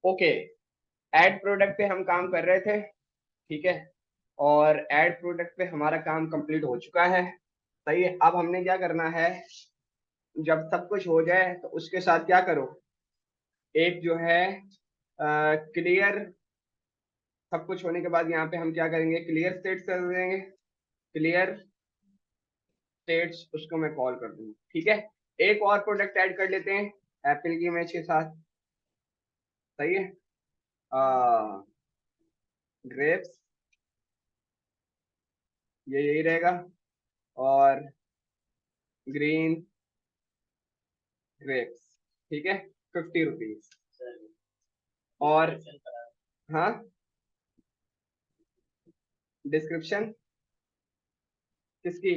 Okay, add product पे हम काम कर रहे थे, ठीक है। और एड प्रोडक्ट पे हमारा काम कंप्लीट हो चुका है। सही है, अब हमने क्या करना है, जब सब कुछ हो जाए तो उसके साथ क्या करो, एक जो है क्लियर, सब कुछ होने के बाद यहाँ पे हम क्या करेंगे, क्लियर स्टेट्स कर देंगे। क्लियर स्टेट्स, उसको मैं कॉल कर दूंगा, ठीक है। एक और प्रोडक्ट ऐड कर लेते हैं एप्पल की इमेज के साथ। सही है, ग्रेप्स, ये यही रहेगा। और ग्रीन ग्रेप्स, ठीक है, 50 रुपीज। और हाँ, डिस्क्रिप्शन किसकी,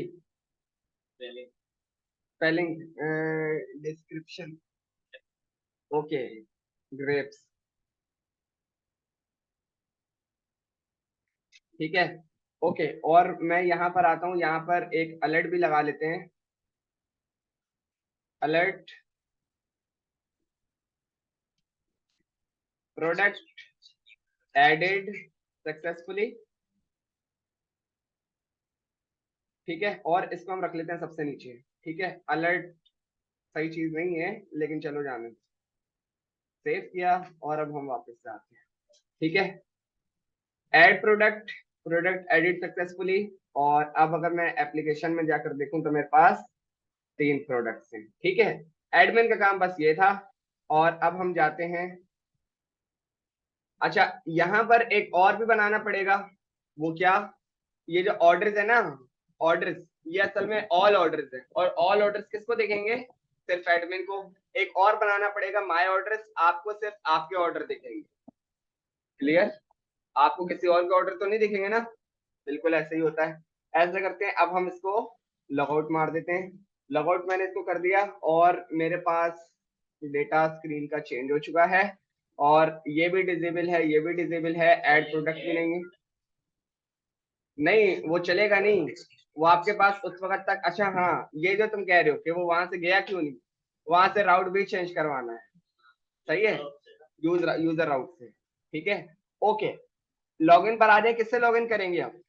स्पेलिंग, डिस्क्रिप्शन, ओके, ग्रेप्स, ठीक है। ओके, और मैं यहाँ पर आता हूँ, यहाँ पर एक अलर्ट भी लगा लेते हैं। अलर्ट, प्रोडक्ट एडेड सक्सेसफुली, ठीक है। और इसको हम रख लेते हैं सबसे नीचे, ठीक है। अलर्ट सही चीज नहीं है, लेकिन चलो जाने दो। सेव किया, और अब हम वापस से आते हैं, ठीक है। Add product, product edit successfully. और अब अगर मैं एप्लीकेशन में जाकर देखूं तो मेरे पास 3 प्रोडक्ट्स हैं, ठीक है। एडमिन का काम बस ये था। और अब हम जाते हैं, अच्छा, यहाँ पर एक और भी बनाना पड़ेगा। वो क्या, ये जो ऑर्डर्स है ना, ऑर्डर्स, ये असल में ऑल ऑर्डर्स है। और ऑल ऑर्डर्स किसको देखेंगे, सिर्फ एडमिन को। एक और बनाना पड़ेगा माय ऑर्डर्स, आपको सिर्फ आपके ऑर्डर दिखेंगे। क्लियर, आपको किसी और के ऑर्डर तो नहीं दिखेंगे ना, बिल्कुल ऐसे ही होता है। ऐसा करते हैं, अब हम इसको लॉगआउट मार देते हैं। लॉगआउट मैंने इसको कर दिया, और मेरे पास डेटा स्क्रीन का चेंज हो चुका है। और ये भी डिजेबल है, ये भी डिजेबल है, ऐड प्रोडक्ट भी नहीं है। नहीं, वो चलेगा नहीं, वो आपके पास उस वक्त तक, अच्छा हाँ, ये जो तुम कह रहे हो कि वो वहां से गया क्यों नहीं, वहां से राउट भी चेंज करवाना है। सही है, यूजर यूजर राउट से, ठीक है। ओके, लॉगिन पर आ जाए, किससे लॉगिन करेंगे आप,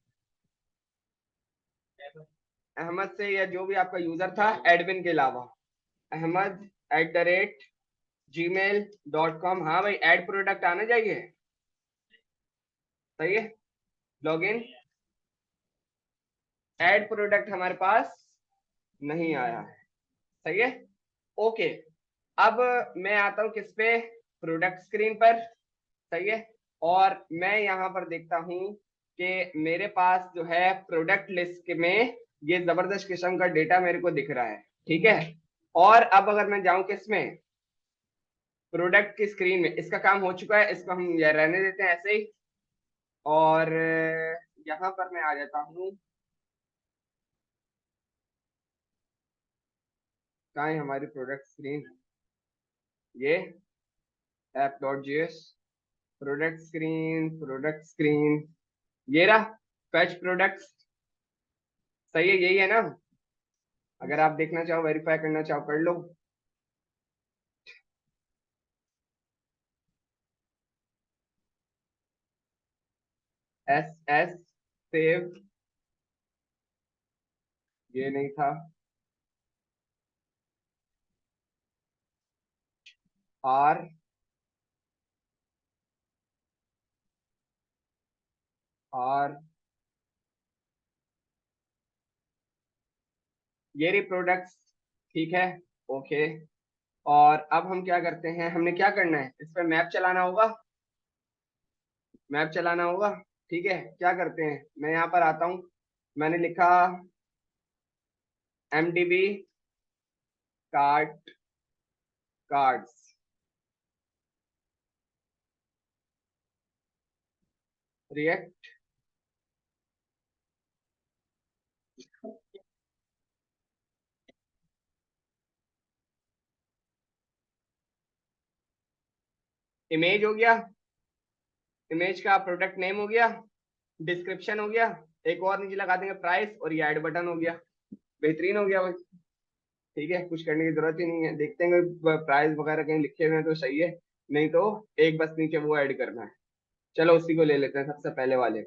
अहमद से, या जो भी आपका यूजर था एडमिन के अलावा, ahmad@gmail.com। हाँ भाई, एड प्रोडक्ट आना चाहिए। सही है, लॉगिन, एड प्रोडक्ट हमारे पास नहीं आया है। सही है, ओके। अब मैं आता हूं किस पे, प्रोडक्ट स्क्रीन पर। सही है, और मैं यहाँ पर देखता हूँ कि मेरे पास जो है प्रोडक्ट लिस्ट में ये जबरदस्त किस्म का डेटा मेरे को दिख रहा है, ठीक है। और अब अगर मैं जाऊं किस में, प्रोडक्ट की स्क्रीन में, इसका काम हो चुका है, इसको हम ये रहने देते हैं ऐसे ही। और यहाँ पर मैं आ जाता हूँ, कहाँ है हमारी प्रोडक्ट स्क्रीन, ये app.js, product screen, product screen, ये रहा, फैच प्रोडक्ट्स। सही है, यही है ना, अगर आप देखना चाहो, वेरीफाई करना चाहो, कर लो। एस एस सेव, ये नहीं था। आर, आर, ये रही प्रोडक्ट्स, ठीक है, ओके। और अब हम क्या करते हैं, हमने क्या करना है, इस पर मैप चलाना होगा, मैप चलाना होगा, ठीक है। क्या करते हैं, मैं यहाँ पर आता हूँ, मैंने लिखा MDB cart, cards, react, image हो गया, इमेज का प्रोडक्ट नेम हो गया, डिस्क्रिप्शन हो गया, एक और नीचे लगा देंगे प्राइस, और ये ऐड बटन हो गया। बेहतरीन हो गया भाई, ठीक है, कुछ करने की जरूरत ही नहीं है। देखते हैं प्राइस वगैरह कहीं लिखे हुए हैं तो सही है। नहीं तो एक बस नीचे वो ऐड करना है। चलो उसी को ले लेते हैं सबसे पहले वाले।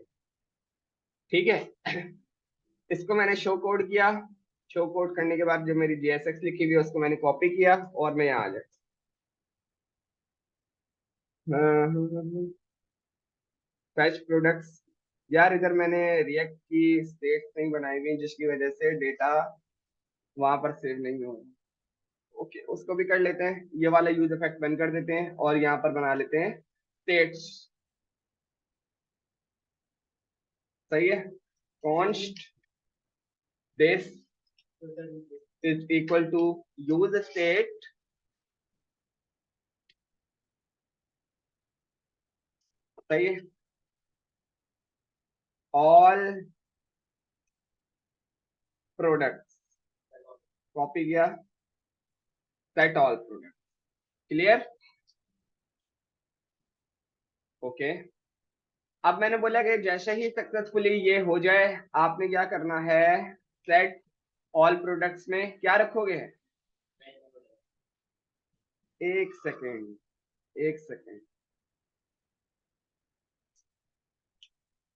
ठीक है। इसको मैंने शो कोड किया। शो कोड करने के बाद जो मेरी JSX लिखी हुई है उसको मैंने कॉपी किया और मैं यहाँ आ जाए। Fetch products. यार इधर मैंने रिएक्ट की स्टेट नहीं बनाई हुई जिसकी वजह से डेटा वहां पर सेव नहीं हो। ओके उसको भी कर लेते हैं, ये वाला यूज इफेक्ट बंद कर देते हैं और यहाँ पर बना लेते हैं स्टेट्स। सही है। Const this is equal to use state सही है ऑल प्रोडक्ट्स। कॉपी किया set all product. Clear. Okay अब मैंने बोला कि जैसे ही सक्सेसफुली ये हो जाए आपने क्या करना है, सेट ऑल प्रोडक्ट्स में क्या रखोगे। एक सेकेंड, एक सेकेंड।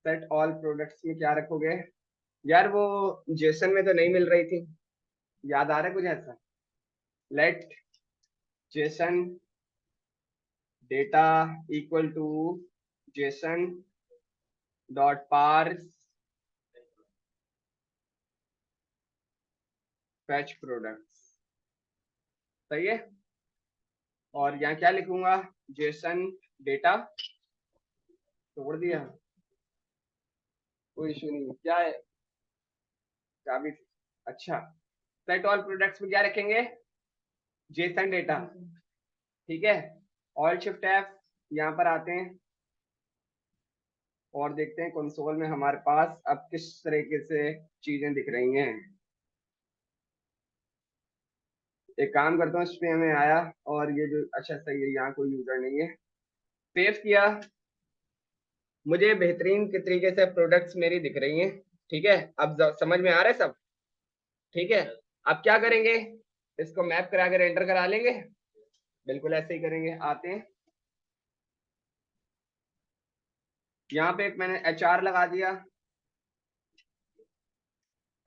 सेट ऑल प्रोडक्ट्स में क्या रखोगे। यार वो जेसन में तो नहीं मिल रही थी, याद आ रहा है कुछ ऐसा। Let JSON data equal to JSON dot parse fetch products. सही है। और यहाँ क्या लिखूंगा, जेसन डेटा। तोड़ दिया, कोई इशू नहीं, क्या है क्या भी। अच्छा सेट ऑल प्रोडक्ट्स में क्या रखेंगे, जेसन डेटा। ठीक है। ऑल शिफ्ट एफ, यहाँ पर आते हैं और देखते हैं कंसोल में हमारे पास अब किस तरीके से चीजें दिख रही हैं। एक काम करता हूँ, इसमें हमें आया और ये जो अच्छा सही है, यहाँ कोई यूजर नहीं है। सेव किया, मुझे बेहतरीन के तरीके से प्रोडक्ट्स मेरी दिख रही हैं। ठीक है अब समझ में आ रहा है सब। ठीक है अब क्या करेंगे, इसको मैप करा कर एंटर करा लेंगे। बिल्कुल ऐसे ही करेंगे। आते हैं यहाँ पे एक मैंने HR लगा दिया।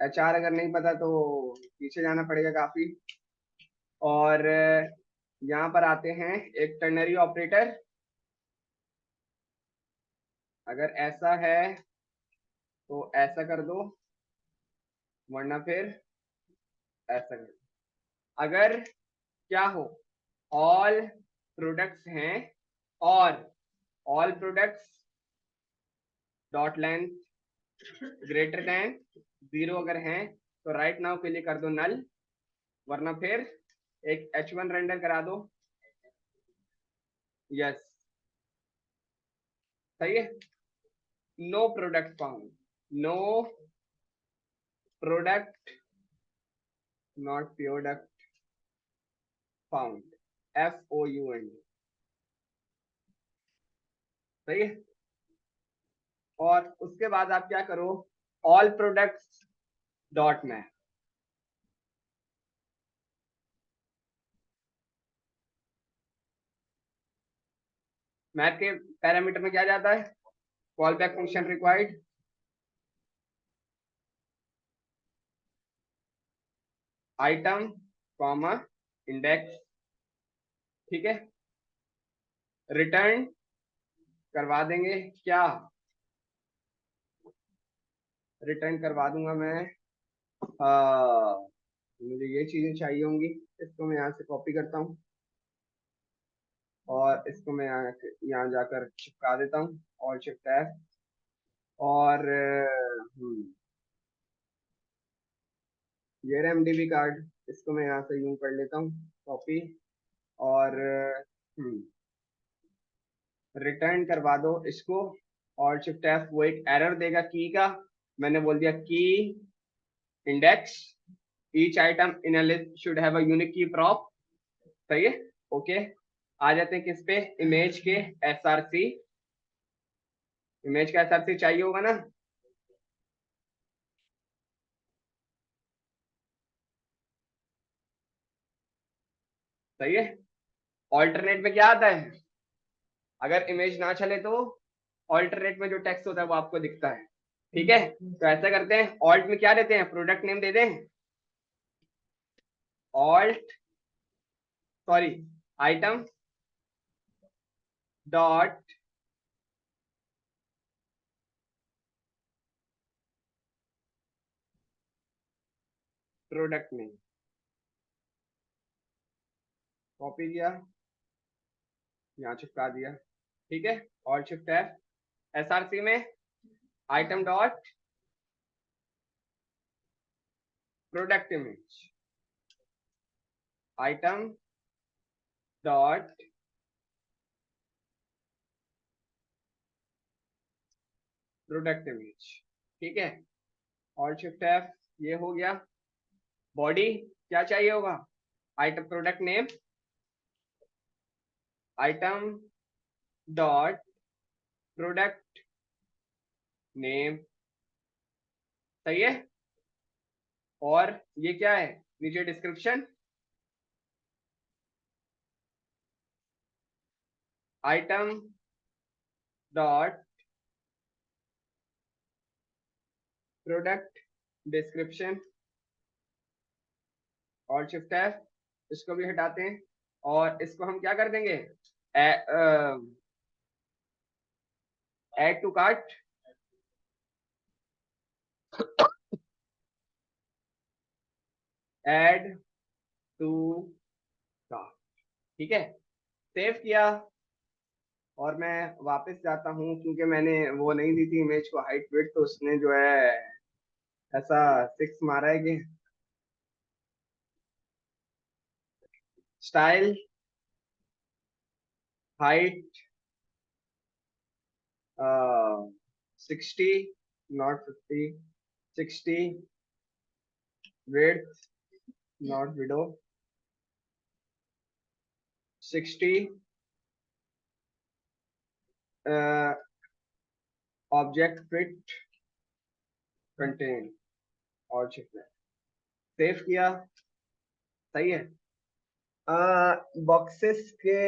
HR अगर नहीं पता तो पीछे जाना पड़ेगा काफी। और यहाँ पर आते हैं एक टर्नरी ऑपरेटर। अगर ऐसा है तो ऐसा कर दो, वरना फिर ऐसा कर दो। अगर क्या हो, ऑल प्रोडक्ट्स हैं और all products dot length greater than 0 अगर हैं तो राइट नाउ के लिए कर दो नल, वरना फिर एक H1 रेंडर करा दो। यस सही है। No product found, no product not product found, FOUND। सही है। और उसके बाद आप क्या करो, ऑल प्रोडक्ट्स डॉट में मैथ के पैरामीटर में क्या जाता है, call back function required, item comma index. ठीक है रिटर्न करवा देंगे क्या, रिटर्न करवा दूंगा मैं। मुझे ये चीजें चाहिए होंगी, इसको मैं यहाँ से कॉपी करता हूँ और इसको मैं यहाँ जाकर चिपका देता हूँ। और शिफ्ट है और ये रहा MDB कार्ड, इसको मैं यहाँ से यूं कर लेता हूँ कॉपी। और रिटर्न करवा दो इसको। और शिफ्ट एफ, वो एक एरर देगा की का, मैंने बोल दिया की index each item in a list should have a unique की प्रॉप। सही है। ओके आ जाते हैं किस पे, इमेज के SRC। इमेज का SRC चाहिए होगा ना। सही है। ऑल्टरनेट में क्या आता है, अगर इमेज ना चले तो ऑल्टरनेट में जो टेक्स्ट होता है वो आपको दिखता है। ठीक है, तो ऐसा करते हैं, ऑल्ट में क्या देते हैं, प्रोडक्ट नेम दे दें, alt sorry item dot product name, copy किया, यहाँ चिपका दिया। ठीक है, और शिफ्ट एफ, एसआरसी में item dot product image, item dot product image. ठीक है, और शिफ्ट एफ, ये हो गया। बॉडी क्या चाहिए होगा, item product name, item dot product name. सही है, और ये क्या है, नीचे description, item dot product description, और शिफ्ट एफ, इसको भी हटाते हैं, और इसको हम क्या कर देंगे, add to cart, add to cart. ठीक है, सेव किया, और मैं वापस जाता हूँ क्योंकि मैंने वो नहीं दी थी इमेज को हाइट वेट, तो उसने जो है ऐसा 6 मारा है कि style height 60 not 50, 60 width not window, 60 object fit contain, और सेव किया। सही है, बॉक्सेस के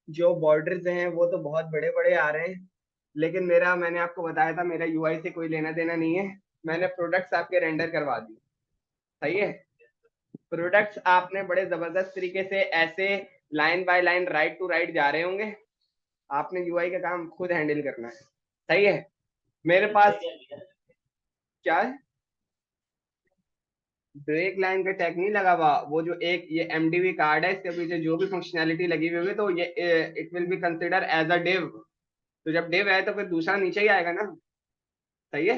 जो बॉर्डर्स हैं वो तो बहुत बड़े बड़े आ रहे हैं, लेकिन मैंने आपको बताया था मेरा यूआई से कोई लेना देना नहीं है, मैंने प्रोडक्ट्स आपके रेंडर करवा दिए। सही है, प्रोडक्ट्स आपने बड़े जबरदस्त तरीके से ऐसे line by line right to right जा रहे होंगे, आपने यूआई का काम खुद हैंडल करना है। सही है, मेरे पास क्या है, ब्रेक लाइन का टैग नहीं लगा हुआ, वो जो एक ये एमडीवी कार्ड है इसके पीछे जो भी फंक्शनैलिटी लगी हुई होगी तो ये it will be consider as a div, तो जब डिव है तो फिर दूसरा नीचे ही आएगा ना। सही है,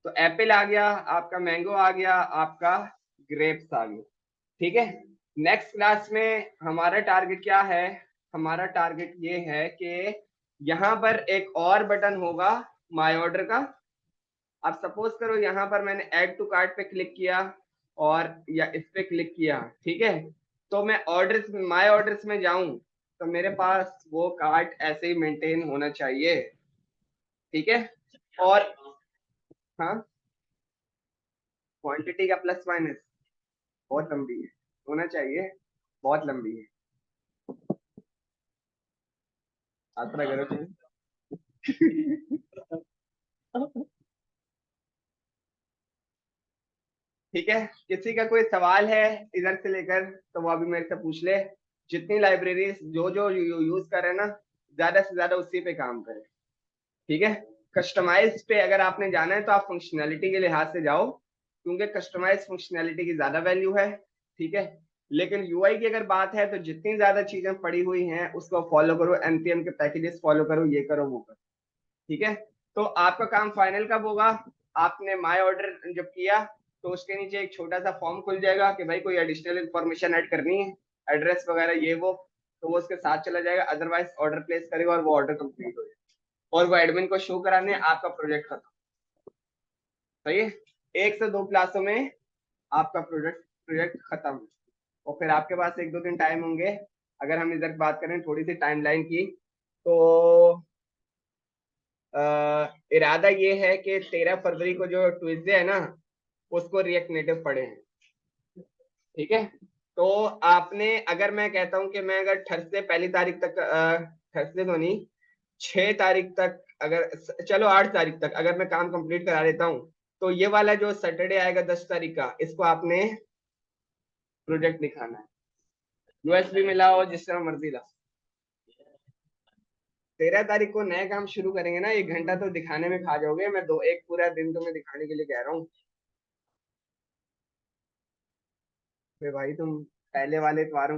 तो एप्पल आ गया आपका, मैंगो आ गया आपका, ग्रेप्स आ गया। ठीक है, नेक्स्ट क्लास में हमारा टारगेट क्या है, हमारा टारगेट ये है कि यहाँ पर एक और बटन होगा माय ऑर्डर का। अब सपोज करो यहाँ पर मैंने ऐड टू कार्ट पे क्लिक किया और या इस पे क्लिक किया, ठीक है, तो मैं ऑर्डर्स माय ऑर्डर्स में जाऊं तो मेरे पास वो कार्ट ऐसे ही मेंटेन होना चाहिए। ठीक है, और हाँ, क्वांटिटी का प्लस माइनस बहुत लंबी है, होना चाहिए, बहुत लंबी है, यात्रा करो तुम। ठीक है, किसी का कोई सवाल है इधर से लेकर तो वो अभी मेरे से पूछ ले, जितनी लाइब्रेरी जो जो यूज कर रहे हैं ना, ज्यादा से ज्यादा उसी पे काम करें। ठीक है, कस्टमाइज पे अगर आपने जाना है तो आप फंक्शनैलिटी के लिहाज से जाओ, क्योंकि कस्टमाइज फंक्शनैलिटी की ज्यादा वैल्यू है। ठीक है, लेकिन यूआई की अगर बात है तो जितनी ज्यादा चीजें पड़ी हुई हैं उसको फॉलो करो, एनपीएम के पैकेजेस फॉलो करो, ये करो वो करो। ठीक है, तो आपका काम फाइनल कब होगा, आपने माय ऑर्डर जब किया तो उसके नीचे एक छोटा सा फॉर्म खुल जाएगा कि भाई कोई एडिशनल इन्फॉर्मेशन ऐड करनी है, एड्रेस वगैरह ये वो, तो वो उसके साथ चला जाएगा, अदरवाइज ऑर्डर प्लेस करेगा और वो ऑर्डर कंप्लीट हो जाएगा, और वो एडमिन को शो कराने आपका प्रोजेक्ट खत्म। सही है, 1 से 2 क्लासों में आपका प्रोजेक्ट प्रोजेक्ट खत्म, और फिर आपके पास 1-2 दिन टाइम होंगे। अगर हम इधर बात करें थोड़ी सी टाइमलाइन की, तो इरादा ये है कि 13 फरवरी को जो ट्यूसडे है ना उसको रिएक्ट नेटिव पढ़े हैं। ठीक है, तो आपने, अगर मैं कहता हूं कि मैं अगर थर्सडे 1 तारीख तक, थर्सडे तो नहीं, 6 तारीख तक, अगर चलो 8 तारीख तक अगर मैं काम कंप्लीट करा लेता हूँ, तो ये वाला जो सैटरडे आएगा 10 तारीख का, इसको आपने प्रोजेक्ट दिखाना है। यूएसबी में लाओ, जिस तरह मर्जी लाओ। 13 तारीख को नए काम शुरू करेंगे ना, 1 घंटा तो दिखाने में खा जाओगे, मैं दो एक पूरा दिन तुम्हें दिखाने के लिए कह रहा हूँ। भाई तुम पहले वाले इतवार